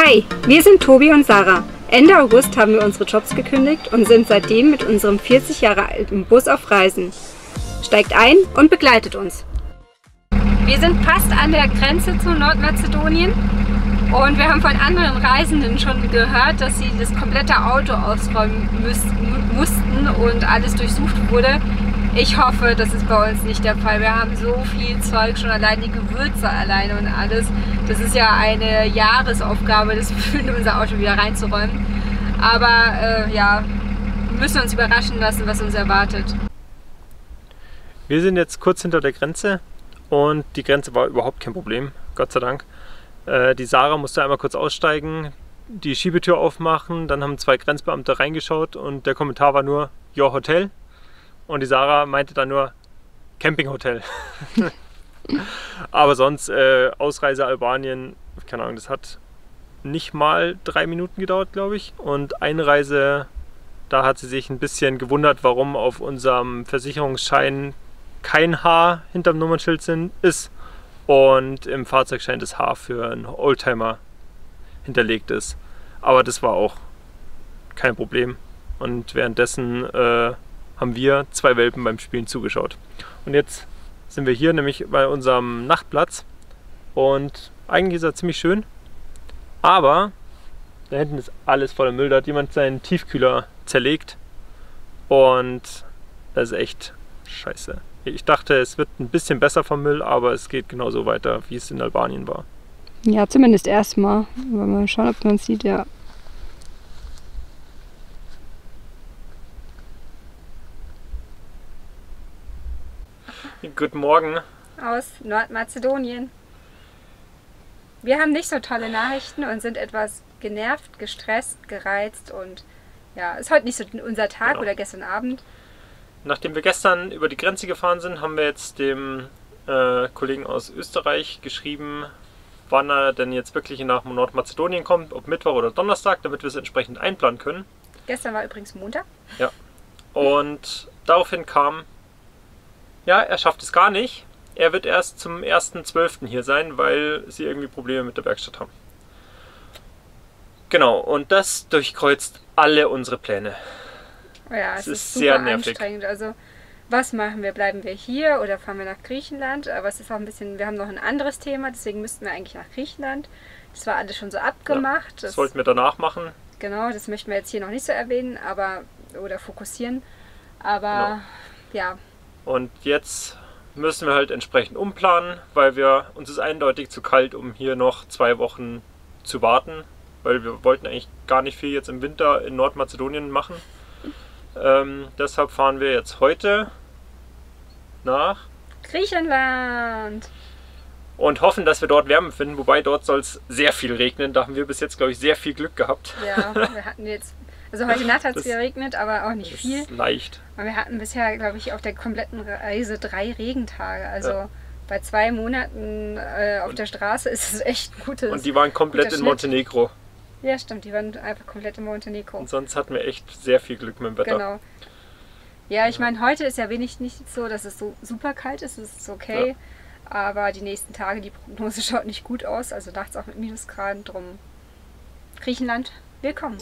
Hi, wir sind Tobi und Sarah. Ende August haben wir unsere Jobs gekündigt und sind seitdem mit unserem 40 Jahre alten Bus auf Reisen. Steigt ein und begleitet uns. Wir sind fast an der Grenze zu Nordmazedonien und wir haben von anderen Reisenden schon gehört, dass sie das komplette Auto ausräumen mussten und alles durchsucht wurde. Ich hoffe, das ist bei uns nicht der Fall. Wir haben so viel Zeug, schon allein die Gewürze alleine und alles. Das ist ja eine Jahresaufgabe, das in unser Auto wieder reinzuräumen. Aber ja, wir müssen uns überraschen lassen, was uns erwartet. Wir sind jetzt kurz hinter der Grenze und die Grenze war überhaupt kein Problem, Gott sei Dank. Die Sarah musste einmal kurz aussteigen, die Schiebetür aufmachen, dann haben 2 Grenzbeamte reingeschaut und der Kommentar war nur, ja, Hotel. Und die Sarah meinte dann nur Campinghotel. Aber sonst Ausreise Albanien, keine Ahnung, das hat nicht mal 3 Minuten gedauert, glaube ich. Und Einreise, da hat sie sich ein bisschen gewundert, warum auf unserem Versicherungsschein kein H hinterm Nummernschild ist und im Fahrzeugschein das H für einen Oldtimer hinterlegt ist. Aber das war auch kein Problem. Und währenddessen haben wir 2 Welpen beim Spielen zugeschaut. Und jetzt sind wir hier nämlich bei unserem Nachtplatz und eigentlich ist er ziemlich schön, aber da hinten ist alles voller Müll. Da hat jemand seinen Tiefkühler zerlegt und das ist echt scheiße. Ich dachte, es wird ein bisschen besser vom Müll, aber es geht genauso weiter, wie es in Albanien war. Ja, zumindest erstmal. Mal schauen, ob man es sieht, ja. Guten Morgen. Aus Nordmazedonien. Wir haben nicht so tolle Nachrichten und sind etwas genervt, gestresst, gereizt und ja, ist heute nicht so unser Tag oder gestern Abend. Nachdem wir gestern über die Grenze gefahren sind, haben wir jetzt dem Kollegen aus Österreich geschrieben, wann er denn jetzt wirklich nach Nordmazedonien kommt, ob Mittwoch oder Donnerstag, damit wir es entsprechend einplanen können. Gestern war übrigens Montag. Ja. Und daraufhin kam, ja, er schafft es gar nicht. Er wird erst zum 1.12. hier sein, weil sie irgendwie Probleme mit der Werkstatt haben. Genau, und das durchkreuzt alle unsere Pläne. Ja, es ist super sehr nervig. Anstrengend. Also, was machen wir? Bleiben wir hier oder fahren wir nach Griechenland? Aber es ist auch ein bisschen, wir haben noch ein anderes Thema, deswegen müssten wir eigentlich nach Griechenland. Das war alles schon so abgemacht. Ja, das wollten wir danach machen. Genau, das möchten wir jetzt hier noch nicht so erwähnen, aber oder fokussieren. Aber ja. Und jetzt müssen wir halt entsprechend umplanen, weil uns ist eindeutig zu kalt, um hier noch 2 Wochen zu warten, weil wir wollten eigentlich gar nicht viel jetzt im Winter in Nordmazedonien machen. Deshalb fahren wir jetzt heute nach Griechenland und hoffen, dass wir dort Wärme finden, wobei dort soll es sehr viel regnen. Da haben wir bis jetzt, glaube ich, sehr viel Glück gehabt. Ja, wir hatten jetzt, also heute Nacht hat es geregnet, aber auch nicht viel. Leicht. Aber wir hatten bisher, glaube ich, auf der kompletten Reise 3 Regentage. Also bei 2 Monaten auf der Straße ist es echt ein gutes. Und die waren komplett in Montenegro. Ja, stimmt, die waren einfach komplett in Montenegro. Und sonst hatten wir echt sehr viel Glück mit dem Wetter. Genau. Ja, ich meine, heute ist ja wenig nicht so, dass es so super kalt ist, es ist okay. Ja. Aber die nächsten Tage, die Prognose schaut nicht gut aus, also nachts auch mit Minusgraden. Drum Griechenland, willkommen.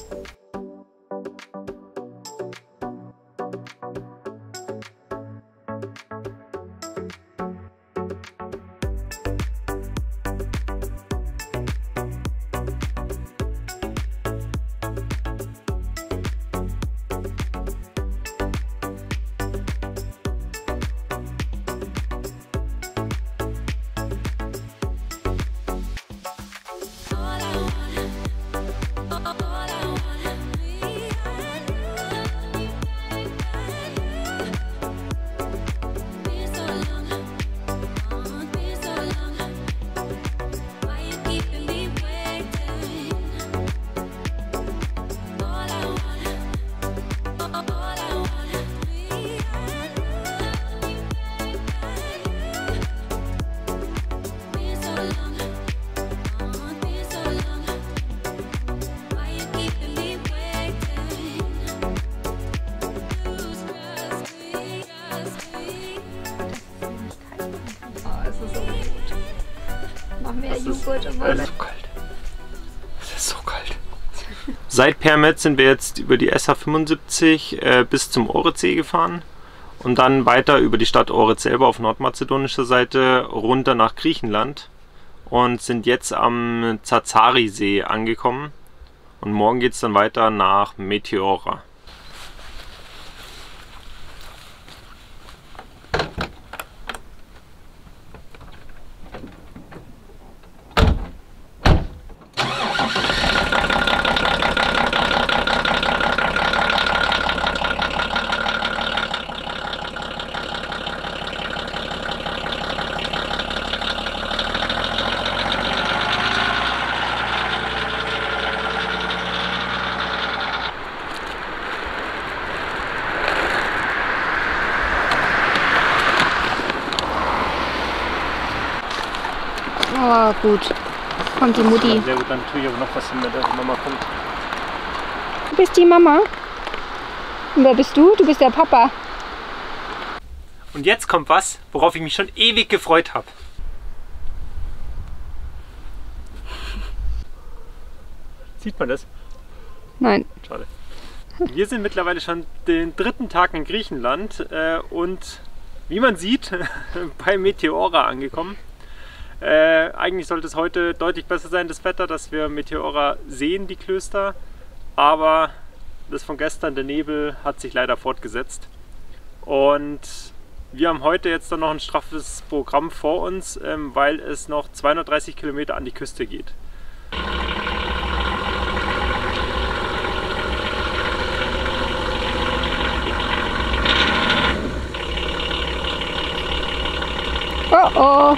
Joghurt im Es ist so kalt. Es ist so Seit Permet sind wir jetzt über die SH75 bis zum Ohrid-See gefahren und dann weiter über die Stadt Ohrid selber auf nordmazedonischer Seite runter nach Griechenland und sind jetzt am Zazari-See angekommen und morgen geht es dann weiter nach Meteora. Oh, gut. Kommt die Mutti. Sehr gut, dann tue ich aber noch was hin, wenn die Mama kommt. Du bist die Mama. Und wer bist du? Du bist der Papa. Und jetzt kommt was, worauf ich mich schon ewig gefreut habe. Sieht man das? Nein. Schade. Wir sind mittlerweile schon den 3. Tag in Griechenland und wie man sieht, bei Meteora angekommen. Eigentlich sollte es heute deutlich besser sein, das Wetter, dass wir Meteora sehen, die Klöster, aber das von gestern, der Nebel, hat sich leider fortgesetzt und wir haben heute jetzt dann noch ein straffes Programm vor uns, weil es noch 230 Kilometer an die Küste geht. Oh oh.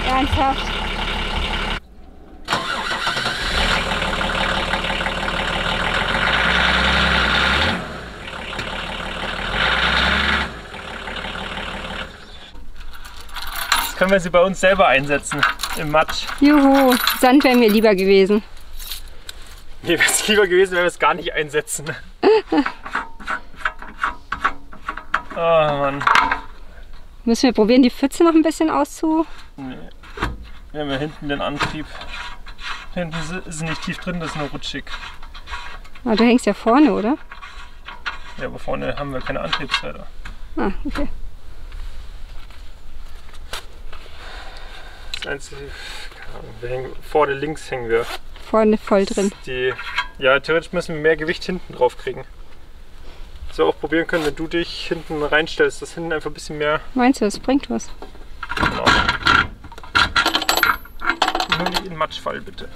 Ernsthaft? Jetzt können wir sie bei uns selber einsetzen, im Matsch. Juhu, Sand wäre mir lieber gewesen. Mir wäre es lieber gewesen, wenn wir es gar nicht einsetzen. Oh Mann. Müssen wir probieren, die Pfütze noch ein bisschen auszu... Nee. Wir haben ja hinten den Antrieb. Hinten ist nicht tief drin, das ist nur rutschig. Aber du hängst ja vorne, oder? Ja, aber vorne haben wir keine Antriebsräder. Ah, okay. Das Einzige, keine Ahnung, wir hängen, vorne links hängen wir. Vorne voll drin. Ja, theoretisch müssen wir mehr Gewicht hinten drauf kriegen. Was wir auch probieren können, wenn du dich hinten reinstellst, dass hinten einfach ein bisschen mehr... Meinst du, das bringt was? Genau. Nur nicht in Matschfall, bitte.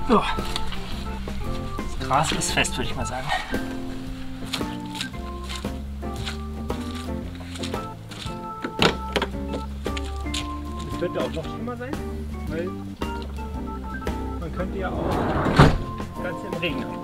So. Das Gras ist fest, würde ich mal sagen. Das könnte auch noch schlimmer sein, weil man könnte ja auch das Ganze im Regen haben.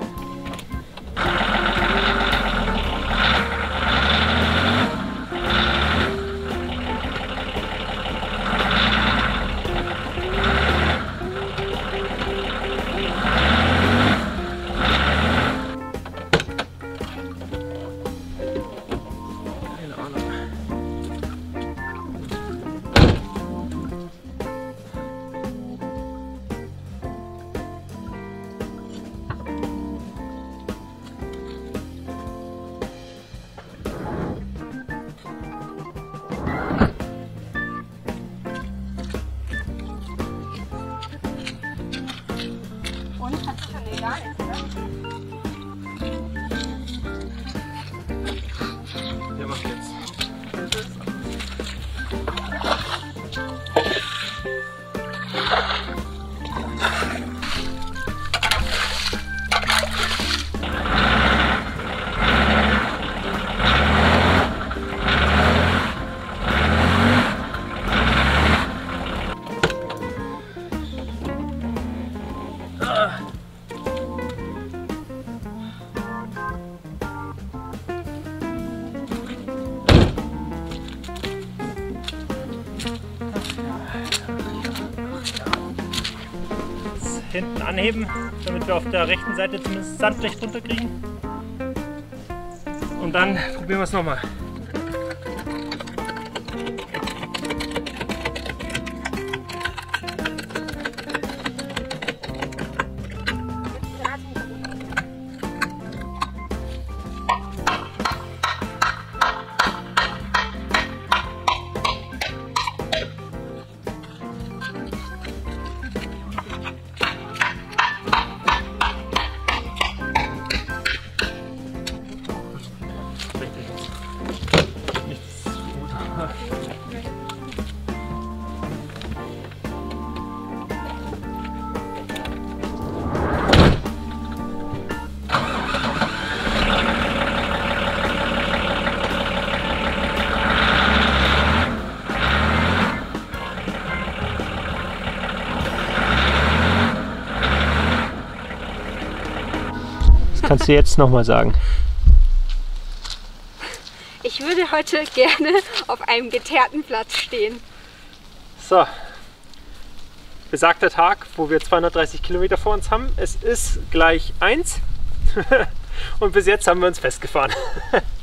hier hinten anheben, damit wir auf der rechten Seite zumindest Sandblech runterkriegen. Und dann probieren wir es nochmal. Kannst du jetzt nochmal sagen? Ich würde heute gerne auf einem geteerten Platz stehen. So, besagter Tag, wo wir 230 Kilometer vor uns haben. Es ist gleich 1 und bis jetzt haben wir uns festgefahren.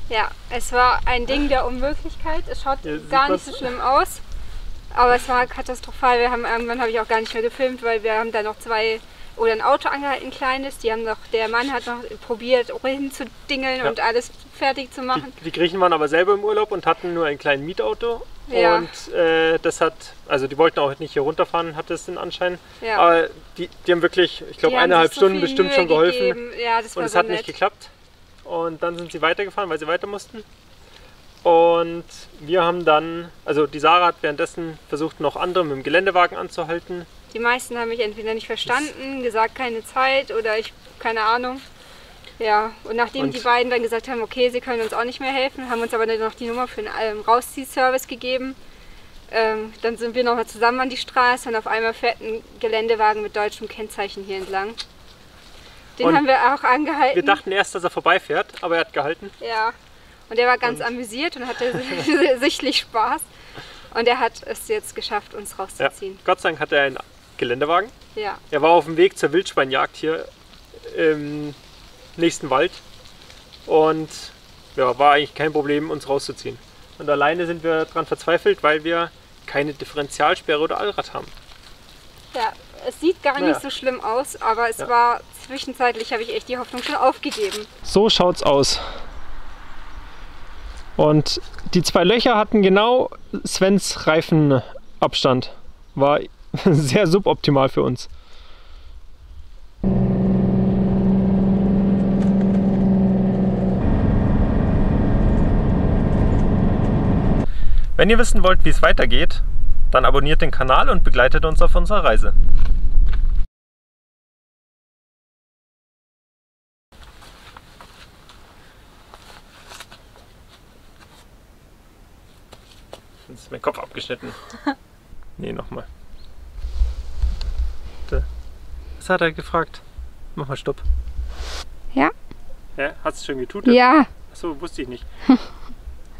Ja, es war ein Ding der Unmöglichkeit. Es schaut gar nicht so schlimm aus, aber es war katastrophal. Irgendwann habe ich auch gar nicht mehr gefilmt, weil wir haben da noch ein Auto angehalten, ein kleines. Der Mann hat noch probiert, hinzudingeln und alles fertig zu machen. Die Griechen waren aber selber im Urlaub und hatten nur ein kleines Mietauto. Ja. Und die wollten auch nicht hier runterfahren, hatte es den Anschein. Ja. Aber die haben wirklich, ich glaube, 1,5 Stunden bestimmt schon geholfen. Ja, das war und es so hat nicht geklappt. Und dann sind sie weitergefahren, weil sie weiter mussten. Und wir haben dann, also die Sarah hat währenddessen versucht, noch andere mit dem Geländewagen anzuhalten. Die meisten haben mich entweder nicht verstanden, gesagt keine Zeit oder keine Ahnung. Ja, und nachdem die beiden dann gesagt haben, okay, sie können uns auch nicht mehr helfen, haben uns aber dann noch die Nummer für einen Rausziehservice gegeben. Dann sind wir nochmal zusammen an die Straße und auf einmal fährt ein Geländewagen mit deutschem Kennzeichen hier entlang. Den haben wir auch angehalten. Wir dachten erst, dass er vorbeifährt, aber er hat gehalten. Ja, und er war ganz amüsiert und hatte sichtlich Spaß. Und er hat es jetzt geschafft, uns rauszuziehen. Ja, Gott sei Dank hat er einen Geländewagen. Ja. Er war auf dem Weg zur Wildschweinjagd hier im nächsten Wald und ja, war eigentlich kein Problem, uns rauszuziehen. Und alleine sind wir daran verzweifelt, weil wir keine Differentialsperre oder Allrad haben. Ja, es sieht gar nicht so schlimm aus, aber es war zwischenzeitlich, habe ich echt die Hoffnung schon aufgegeben. So schaut's aus. Und die 2 Löcher hatten genau Svens Reifenabstand. War sehr suboptimal für uns. Wenn ihr wissen wollt, wie es weitergeht, dann abonniert den Kanal und begleitet uns auf unserer Reise. Jetzt ist mein Kopf abgeschnitten. Nee, nochmal. Was hat er gefragt? Mach mal Stopp. Ja? Ja, hast du schon getutet? Ja. Achso, wusste ich nicht.